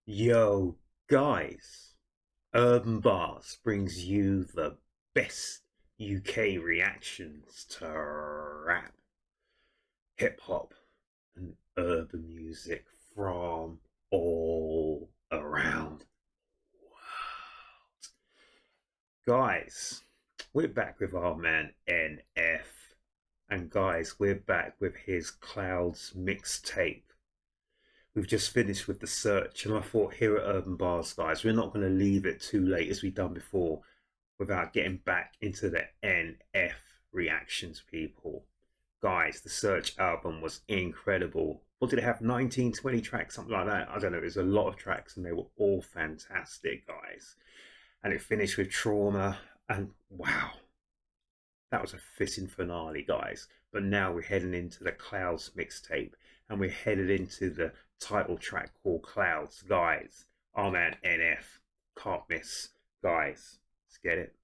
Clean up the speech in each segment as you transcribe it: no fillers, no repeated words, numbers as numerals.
Yo, guys, Urb'n Barz brings you the best UK reactions to rap, hip hop, and urban music from all around the world. Guys, we're back with our man NF. And guys, we're back with his Clouds mixtape. We've just finished with the search, and I thought here at Urb'n Barz, guys, we're not going to leave it too late as we've done before without getting back into the NF reactions, people. Guys, the search album was incredible. What did it have? 19, 20 tracks, something like that. I don't know. There's a lot of tracks, and they were all fantastic, guys. And it finished with Trauma, and wow, that was a fitting finale, guys. But now we're heading into the Clouds mixtape, and we're headed into the title track called Clouds, guys. Our man NF, can't miss, guys. Let's get it.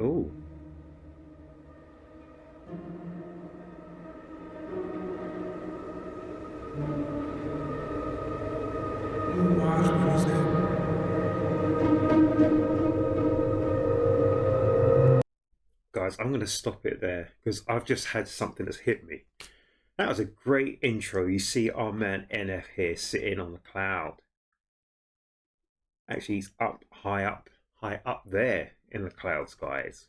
Oh. Guys, I'm going to stop it there because I've just had something that's hit me. That was a great intro. You see our man NF here sitting on the cloud. Actually, he's high up there in the clouds, guys.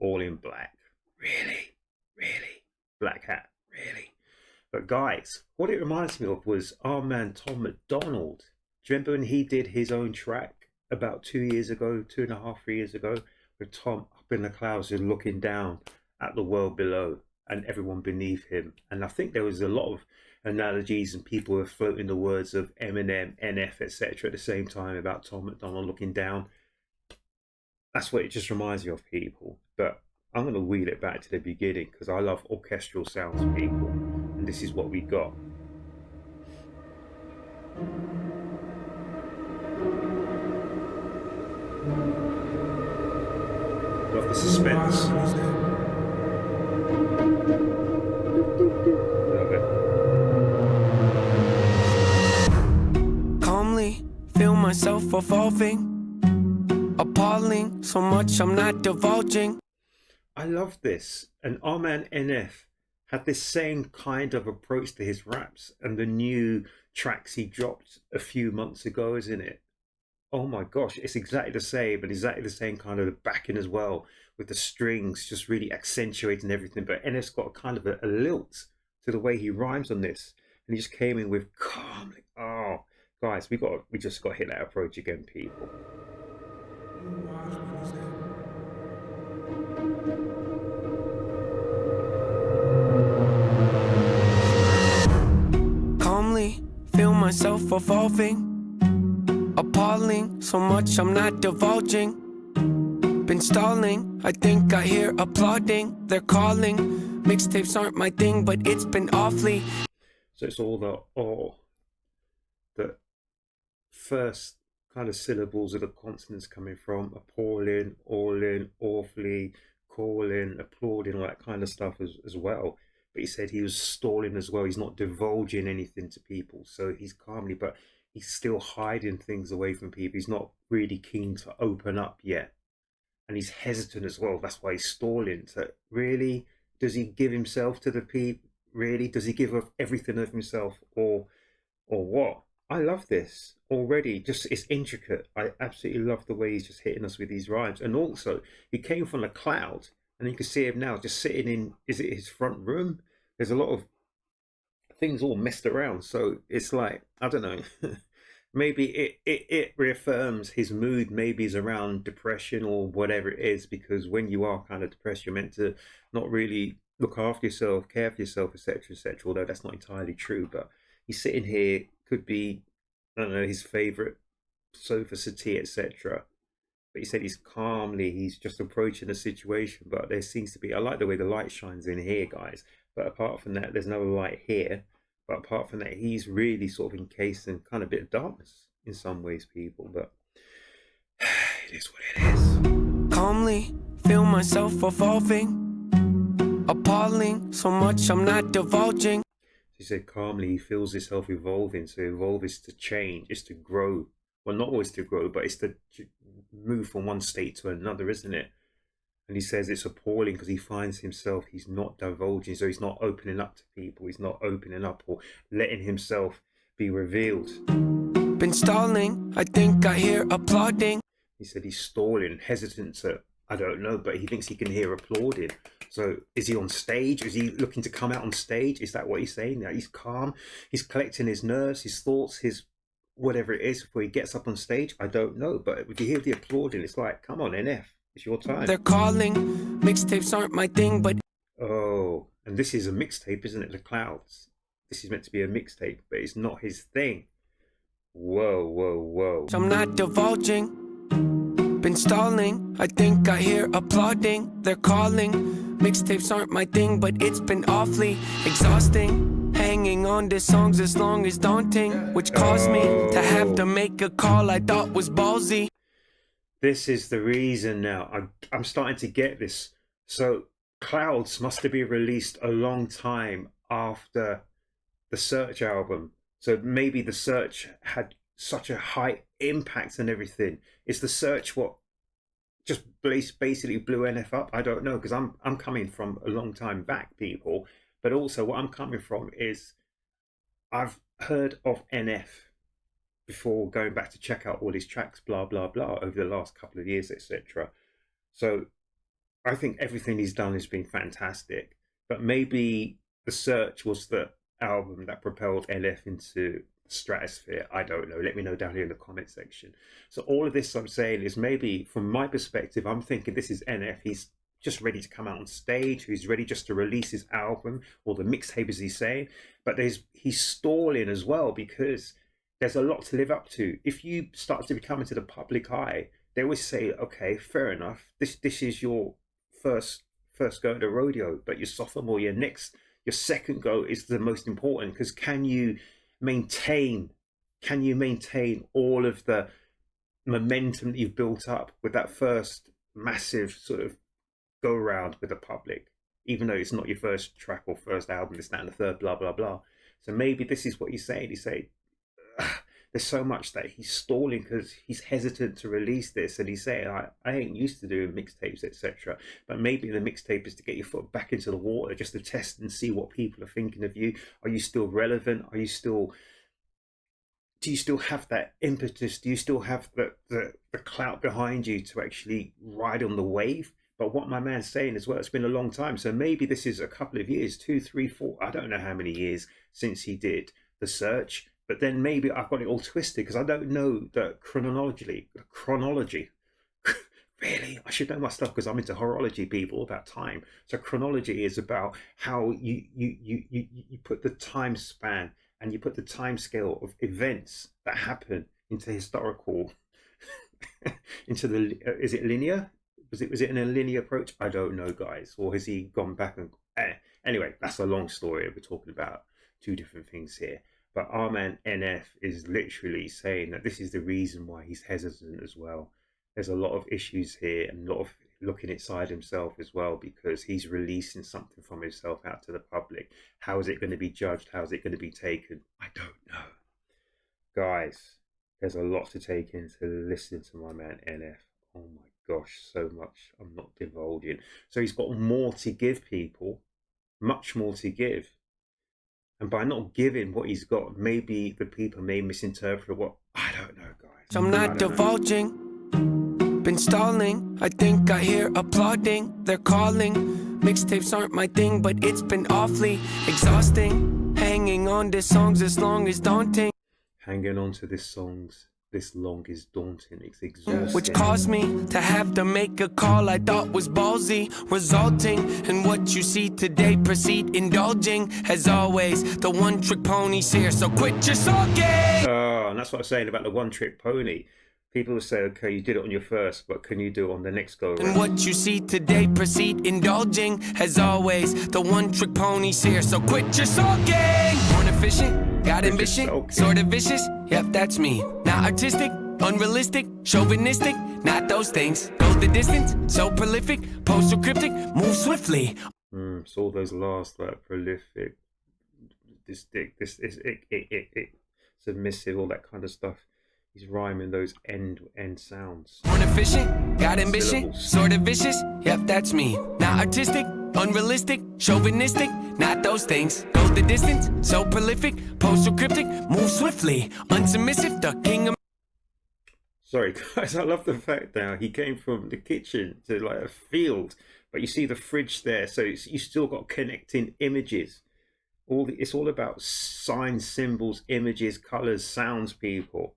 All in black. Really? Really? Black hat. Really? But guys, what it reminds me of was our man Tom McDonald. Do you remember when he did his own track about 2 years ago, 2.5, 3 years ago, with Tom up in the clouds and looking down at the world below and everyone beneath him? And I think there was a lot of analogies and people were floating the words of Eminem, NF, etc. at the same time about Tom McDonald looking down. That's what it just reminds me of, people. But I'm going to wheel it back to the beginning because I love orchestral sounds, people. And this is what we got. Love the suspense. Love it. Calmly feel myself evolving, appalling, so much I'm not divulging. I love this. And our man NF had this same kind of approach to his raps and the new tracks he dropped a few months ago, isn't it? Oh my gosh, it's exactly the same, but exactly the same kind of backing as well, with the strings just really accentuating everything. But NF's got a kind of a lilt to the way he rhymes on this, and he just came in with calmly. Oh, guys, we just got to hit that approach again, people. Calmly feel myself evolving, appalling, so much I'm not divulging. Been stalling, I think I hear applauding. They're calling, mixtapes aren't my thing, but it's been awfully. So it's all the first kind of syllables of the consonants coming from appalling, all in, awfully, calling, applauding, all that kind of stuff as well. But he said he was stalling as well. He's not divulging anything to people, so he's calmly, but he's still hiding things away from people. He's not really keen to open up yet. And he's hesitant as well. That's why he's stalling. So really, does he give himself to the people? Really? Does he give up everything of himself or what? I love this already. Just, it's intricate. I absolutely love the way he's just hitting us with these rhymes. And also, he came from the cloud, and you can see him now just sitting in, is it his front room? There's a lot of things all messed around, so it's like, I don't know. Maybe it reaffirms his mood. Maybe he's around depression or whatever it is, because when you are kind of depressed, you're meant to not really look after yourself, care for yourself, etc., etc. Although that's not entirely true. But he's sitting here, could be, I don't know, his favorite sofa settee, etc. But he said he's just approaching the situation. But there seems to be, I like the way the light shines in here, guys. But apart from that, there's no light here. But apart from that, he's really sort of encased in kind of a bit of darkness in some ways, people. But it is what it is. Calmly feel myself evolving, appalling, so much I'm not divulging. He said calmly he feels himself evolving. So evolve is to change, is to grow. Well, not always to grow, but it's to move from one state to another, isn't it? And he says it's appalling because he finds himself, he's not divulging, so he's not opening up to people, he's not opening up or letting himself be revealed. Been stalling, I think I hear applauding. He said he's stalling, hesitant to, I don't know, but he thinks he can hear applauding. So is he on stage? Is he looking to come out on stage? Is that what he's saying? That he's calm, he's collecting his nerves, his thoughts, his whatever it is before he gets up on stage? I don't know, but if you hear the applauding, it's like, come on, NF, it's your time. They're calling, mixtapes aren't my thing, but... Oh, and this is a mixtape, isn't it? The Clouds. This is meant to be a mixtape, but it's not his thing. Whoa, whoa, whoa. I'm not divulging. Been stalling, I think I hear applauding. They're calling, mixtapes aren't my thing, but it's been awfully exhausting. Hanging on to songs as long as daunting, which caused me to have to make a call I thought was ballsy. This is the reason now. I'm starting to get this. So Clouds must have been released a long time after the Search album. So maybe the Search had such a high impact and everything. Is the Search what just basically blew NF up? I don't know, because I'm coming from a long time back, people. But also what I'm coming from is I've heard of NF before going back to check out all his tracks, blah, blah, blah, over the last couple of years, etc. So I think everything he's done has been fantastic. But maybe the Search was the album that propelled NF into the stratosphere. I don't know. Let me know down here in the comment section. So all of this I'm saying is maybe from my perspective, I'm thinking this is NF. He's just ready to come out on stage. He's ready just to release his album or the mixtape, as he's saying. But he's stalling as well because there's a lot to live up to. If you start to become into the public eye, they always say, okay, fair enough. This is your first go at the rodeo, but your sophomore, your second go is the most important, because can you maintain all of the momentum that you've built up with that first massive sort of go around with the public, even though it's not your first track or first album, this, that, and the third, blah, blah, blah. So maybe this is what he's saying. He's saying, there's so much that he's stalling because he's hesitant to release this, and he's saying, I ain't used to doing mixtapes, etc. But maybe the mixtape is to get your foot back into the water, just to test and see what people are thinking of you. Are you still relevant? Do you still have that impetus? Do you still have the clout behind you to actually ride on the wave? But what my man's saying as well, it's been a long time. So maybe this is a couple of years, 2, 3, 4, I don't know how many years since he did the Search. But then maybe I've got it all twisted because I don't know the chronology. Really, I should know my stuff because I'm into horology, people, about time. So chronology is about how you put the time span and you put the time scale of events that happen into historical, into the, is it linear? Was it in a linear approach? I don't know, guys. Or has he gone back and, anyway, that's a long story. We're talking about two different things here. But our man NF is literally saying that this is the reason why he's hesitant as well. There's a lot of issues here and a lot of looking inside himself as well, because he's releasing something from himself out to the public. How is it going to be judged? How is it going to be taken? I don't know. Guys, there's a lot to take in to listen to my man NF. Oh my gosh, so much. I'm not divulging. So he's got more to give people, much more to give. And by not giving what he's got, maybe the people may misinterpret what, I don't know, guys. I'm not divulging. Been stalling, I think I hear applauding. They're calling, mixtapes aren't my thing, but it's been awfully exhausting. Hanging on to songs as long as daunting. Hanging on to this songs this long is daunting. It's exhausting. Which caused me to have to make a call I thought was ballsy, resulting in what you see today. Proceed indulging, as always, the one-trick pony's here, so quit your sulking. Oh, and that's what I'm saying about the one-trick pony. People will say, okay, you did it on your first, but can you do it on the next go around? And what you see today, proceed indulging, as always, the one-trick pony's here, so quit your sulking. Born efficient, got ambition, sort of vicious, yep, that's me. Not artistic, unrealistic, chauvinistic, not those things. Go the distance, so prolific, post so cryptic, move swiftly. It's all those last, like, prolific, this dick, this is it, submissive, all that kind of stuff. He's rhyming those end sounds. Inefficient, got ambition, Syllables. sort of vicious. Yep, that's me. Not artistic, unrealistic, chauvinistic. Not those things. Go the distance, so prolific, postal cryptic, move swiftly, unsubmissive, the king of. Sorry guys, I love the fact now he came from the kitchen to like a field, but you see the fridge there, so you still got connecting images. It's all about signs, symbols, images, colors, sounds, people.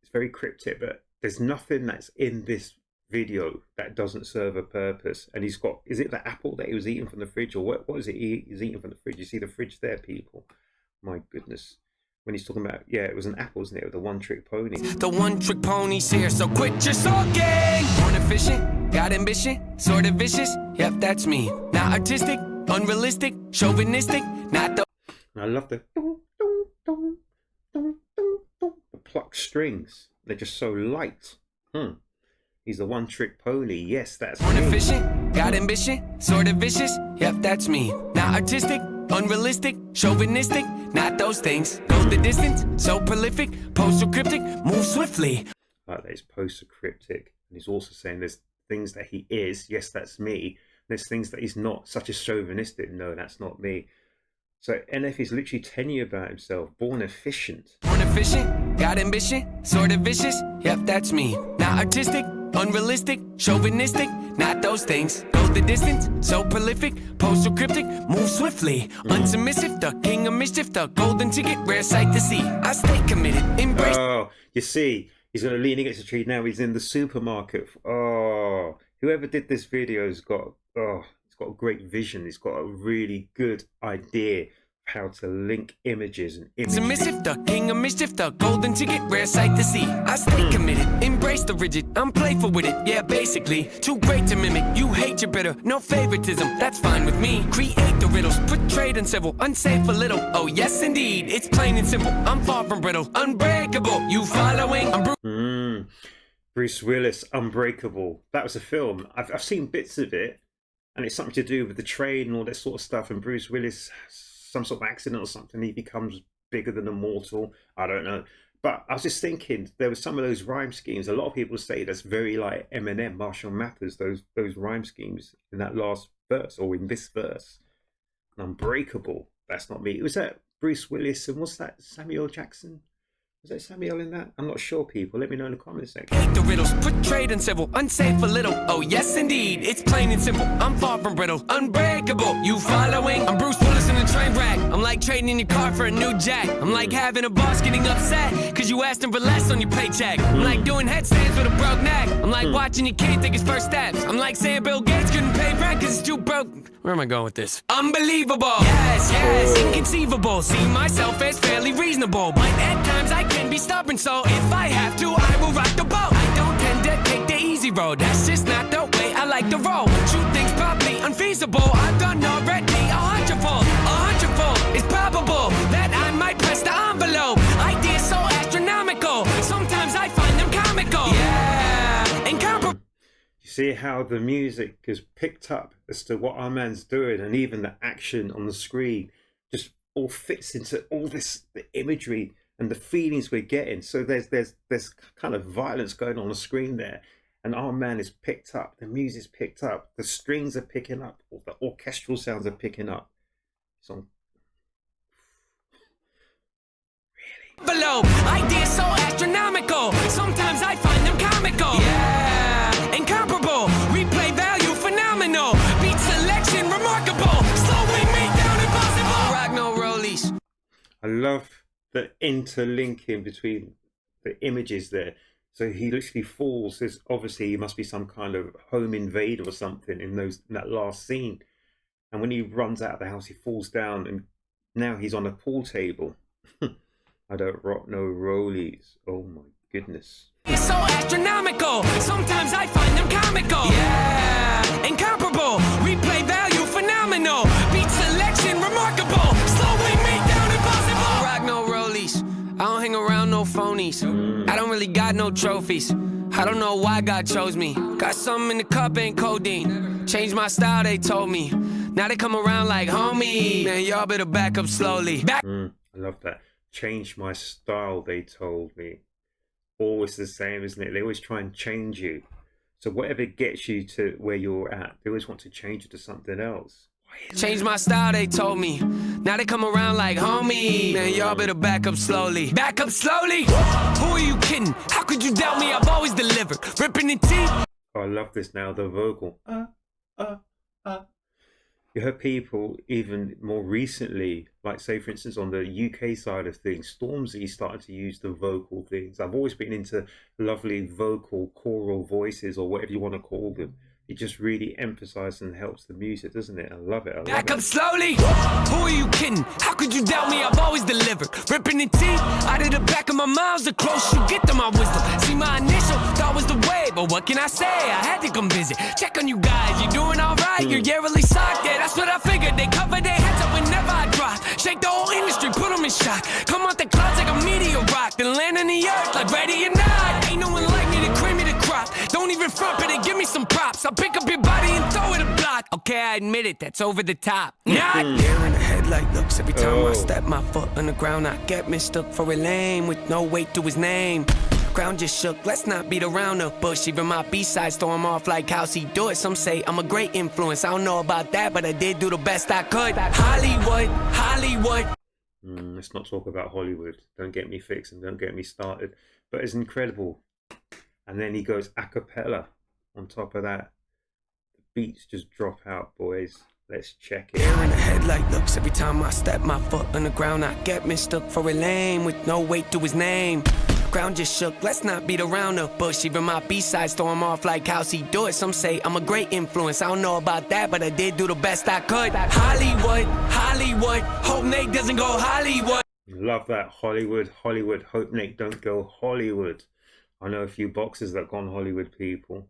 It's very cryptic, but there's nothing that's in this video that doesn't serve a purpose. And he's got, is it the apple that he was eating from the fridge, or what is it he's eating from the fridge? You see the fridge there, people? My goodness. When he's talking about, yeah, it was an apple, isn't it? With the one-trick pony. The one-trick pony's here, so quit your sulking. Born efficient, got ambition, sort of vicious. Yep, that's me. Not artistic, unrealistic, chauvinistic. Not the. And I love the plucked strings. They're just so light. He's the one-trick pony. Yes, that's Born me. efficient, got ambition, sort of vicious. Yep, that's me. Not artistic, unrealistic, chauvinistic. Not those things. Go the distance, so prolific, postal cryptic, move swiftly. Like that, he's post-cryptic. And he's also saying there's things that he is. Yes, that's me. There's things that he's not, such as chauvinistic. No, that's not me. So NF is literally telling you about himself. Born efficient. Born efficient, got ambition, sort of vicious. Yep, that's me. Not artistic, unrealistic, chauvinistic. Not those things. Go the distance, so prolific, postal cryptic, move swiftly, unsubmissive, the king of mischief, the golden ticket, rare sight to see. I stay committed, embrace. Oh, you see, he's going to lean against a tree now. He's in the supermarket. Oh, whoever did this video has got, he's got a great vision. He's got a really good idea of how to link images and imagery. Submissive, the king of mischief, the golden ticket, rare sight to see. I stay committed, embrace the rigid, I'm playful with it, yeah, basically. Too great to mimic, you hate your bitter, no favoritism, that's fine with me. Create the riddles, portrayed and civil, unsafe a little. Oh yes indeed, it's plain and simple, I'm far from brittle, unbreakable, you following? I'm Bruce Willis, Unbreakable. That was a film. I've seen bits of it, and it's something to do with the train and all that sort of stuff, and Bruce Willis, some sort of accident or something, he becomes bigger than a mortal. I don't know. But I was just thinking, there were some of those rhyme schemes. A lot of people say that's very like Eminem, Marshall Mathers, those rhyme schemes in that last verse, or in this verse. Unbreakable. That's not me. Was that Bruce Willis, and what's that, Samuel Jackson? Was that Samuel in that? I'm not sure, people. Let me know in the comments section. hate the riddles, portrayed and civil, unsafe a little. Oh yes indeed, it's plain and simple, I'm far from brittle, unbreakable, you following? I'm Bruce Willis in a train wreck. I'm like trading in your car for a new jack. I'm like having a boss getting upset cause you asked him for less on your paycheck. I'm like doing headstands with a broke neck. I'm like watching your kid take his first steps. I'm like saying Bill Gates couldn't pay rent cause it's too broke. Where am I going with this? Unbelievable, yes, inconceivable. See myself as fairly reasonable, but at times I can be stubborn, so if I have to, I will rock the boat. I don't tend to take the easy road, that's just not the way I like to roll. Shoot things probably unfeasible, I've done already a hundredfold. A hundredfold is probable that I might press the envelope. Ideas so astronomical, sometimes I find them comical. Yeah, incomparable. You see how the music is picked up as to what our man's doing, and even the action on the screen just all fits into all this, the imagery and the feelings we're getting. So there's kind of violence going on the screen there, and our man is picked up, the music's picked up, the strings are picking up, all the orchestral sounds are picking up. So Below, ideas so astronomical, sometimes I find them comical. Yeah, incomparable, replay value phenomenal, beat selection remarkable, slowing me down impossible. Rock no rollies. I love the interlinking between the images there. So he literally falls. There's obviously he must be some kind of home invader or something in that last scene. And when he runs out of the house, he falls down, and now he's on a pool table. I don't rock no rollies. Oh my goodness. It's so astronomical, sometimes I find them comical. Yeah, incomparable, replay value phenomenal, beat selection remarkable, slowing me down impossible. Rock no rollies, I don't hang around no phonies. I don't really got no trophies. I don't know why God chose me. Got something in the cup, ain't codeine. Changed my style, they told me. Now they come around like, homie, man, y'all better back up slowly. Back. I love that. Change my style, they told me. Always the same, isn't it? They always try and change you. So whatever gets you to where you're at, they always want to change it to something else. Change my style, they told me. Now they come around like, homie, man, y'all better back up slowly. Back up slowly? Who are you kidding? How could you doubt me? I've always delivered. Ripping the teeth. Oh, I love this now, the vocal. You heard people even more recently, like say for instance on the UK side of things, Stormzy started to use the vocal things. I've always been into lovely vocal choral voices, or whatever you want to call them. It just really emphasizes and helps the music, doesn't it? I love it. Back up slowly? Who are you kidding? How could you doubt me? I've always delivered. Ripping the teeth out of the back of my mouth. The closer you get to my wisdom. See, my initial thought was the way, but what can I say? I had to come visit. Check on you guys. You doing all right? You're yearly socked. Yeah, that's what I figured. They cover their heads up whenever I drop. Shake the whole industry, put them in shock. Come out the clouds like a meteor rock, then land on the earth like ready or not. Ain't no one like me to cream me the crop. Don't even front, but they give me some props. I'll pick up your body and throw it a block. Okay, I admit it, that's over the top. Not there in the headlight looks. Every time I step my foot on the ground, I get mistook for a lame with no weight to his name. Ground just shook, let's not beat around the bush. Even my B-sides throw him off like how's he do it. Some say I'm a great influence, I don't know about that, but I did do the best I could. Hollywood, Hollywood. Let's not talk about Hollywood. Don't get me fixed and don't get me started. But it's incredible. And then he goes a cappella on top of that. The beats just drop out, boys. Let's check it. Here in the headlight looks. Every time I step my foot on the ground, I get mistook for a lame with no weight to his name. Ground just shook, let's not beat around the bush. Even my B-sides throw him off like how's he do it. Some say I'm a great influence, I don't know about that, but I did do the best I could. Hollywood, Hollywood, hope Nate doesn't go Hollywood. Love that. Hollywood, Hollywood, hope Nate don't go Hollywood. I know a few boxers that gone Hollywood, people.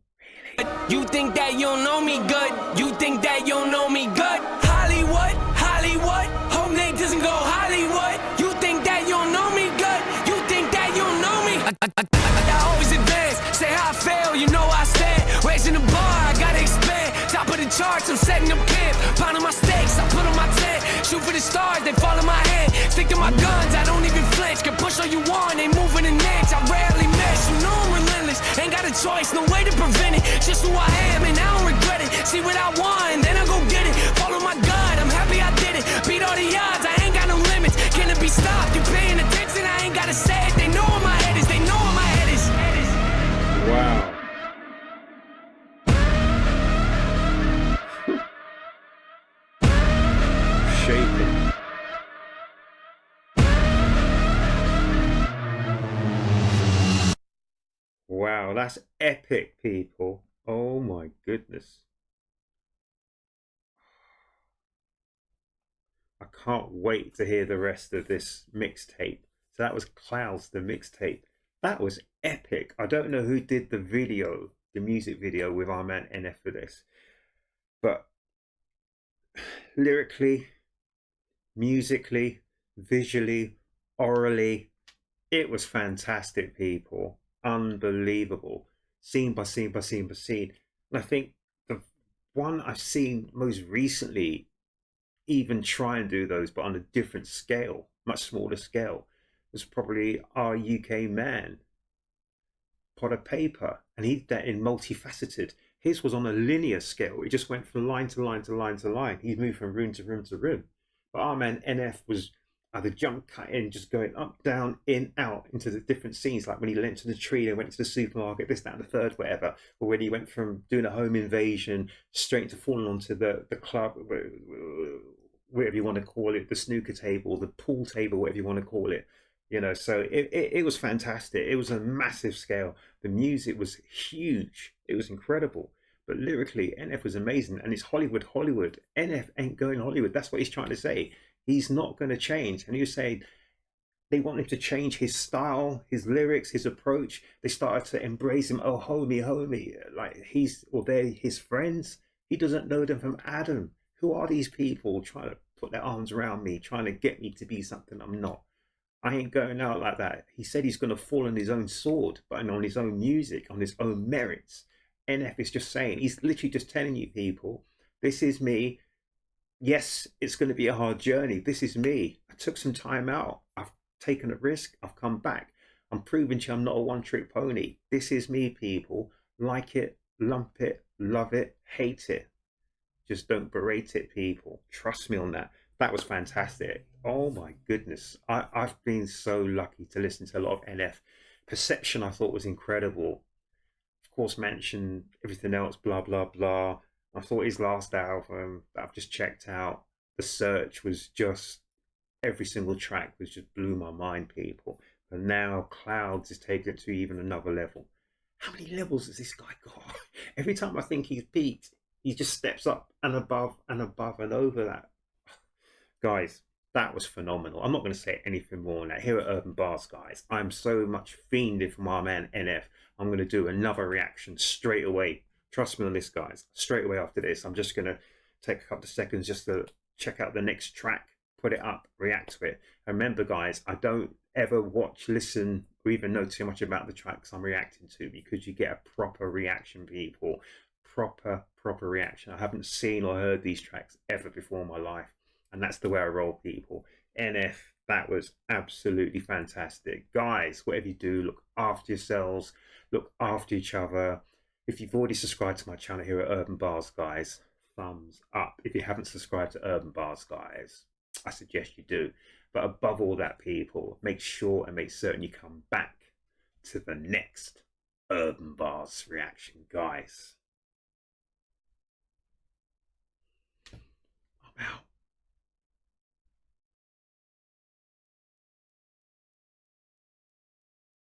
You think that you don't know me good? You think that you don't know me good? Hollywood, Hollywood, hope Nate doesn't go Hollywood. You think that you don't know me good? You think that you don't know me? I always advance, say how I fail, you know I stand. Raising the bar, I gotta expand. Top of the charts, I'm setting up camp. Pounding my stakes, I put on my tent. Shoot for the stars, they fall in my hand. Stick to my guns, I don't even flinch. Can push all you want, ain't moving an inch. I rarely miss, you know I'm relentless. Ain't got a choice, no way to prevent it. Just who I am, and I don't regret it. See what I want, and then I go get it. Follow my gut, I'm happy I did it. Beat all the odds, I ain't got no limits. Can it be stopped? You paying attention? I ain't gotta say it. They know where my head is, they know where my head is. Wow. Shaking. Wow, that's epic, people. Oh my goodness. I can't wait to hear the rest of this mixtape. So that was Clouds, the mixtape. That was epic. I don't know who did the video, the music video with our man NF for this. But lyrically, musically, visually, orally, it was fantastic, people. Unbelievable. Scene by scene by scene by scene. And I think the one I've seen most recently even try and do those, but on a different scale, much smaller scale, was probably our UK man, Pot of Paper. And he did that in multifaceted. His was on a linear scale. It just went from line to line to line to line. He moved from room to room to room. But our man NF was either jump cutting, just going up, down, in, out into the different scenes, like when he went to the tree and went to the supermarket, this, that, and the third, whatever. Or when he went from doing a home invasion straight into falling onto the club, whatever you want to call it, the snooker table, the pool table, whatever you want to call it. You know, so it was fantastic. It was a massive scale. The music was huge. It was incredible. But lyrically, NF was amazing. And it's Hollywood, Hollywood. NF ain't going Hollywood. That's what he's trying to say. He's not going to change. And he was saying they want him to change his style, his lyrics, his approach. They started to embrace him. Oh, homie, homie. Like they're his friends. He doesn't know them from Adam. Who are these people trying to put their arms around me, trying to get me to be something I'm not? I ain't going out like that. He said he's going to fall on his own sword, but on his own music, on his own merits. NF is just saying, he's literally just telling you people, this is me. Yes, it's going to be a hard journey. This is me. I took some time out. I've taken a risk. I've come back. I'm proving to you I'm not a one trick pony. This is me, people. Like it, lump it, love it, hate it. Just don't berate it, people. Trust me on that. That was fantastic. Oh my goodness. I've been so lucky to listen to a lot of NF. Perception I thought was incredible. Of course, mentioned everything else, blah, blah, blah. I thought his last album that I've just checked out, The Search, was just every single track was just blew my mind, people. And now Clouds is taking it to even another level. How many levels has this guy got? Every time I think he's peaked, he just steps up and above and above and over that. Guys, that was phenomenal. I'm not going to say anything more on that. Here at Urb'n Barz, guys, I'm so much fiended for my man NF. I'm going to do another reaction straight away. Trust me on this, guys. Straight away after this, I'm just going to take a couple of seconds just to check out the next track, put it up, react to it. And remember, guys, I don't ever watch, listen, or even know too much about the tracks I'm reacting to, because you get a proper reaction, people. Proper reaction. I haven't seen or heard these tracks ever before in my life. And that's the way I roll, people. NF, that was absolutely fantastic. Guys, whatever you do, look after yourselves, look after each other. If you've already subscribed to my channel here at Urb'n Barz, guys, thumbs up. If you haven't subscribed to Urb'n Barz, guys, I suggest you do. But above all that, people, make sure and make certain you come back to the next Urb'n Barz reaction, guys. I'm out.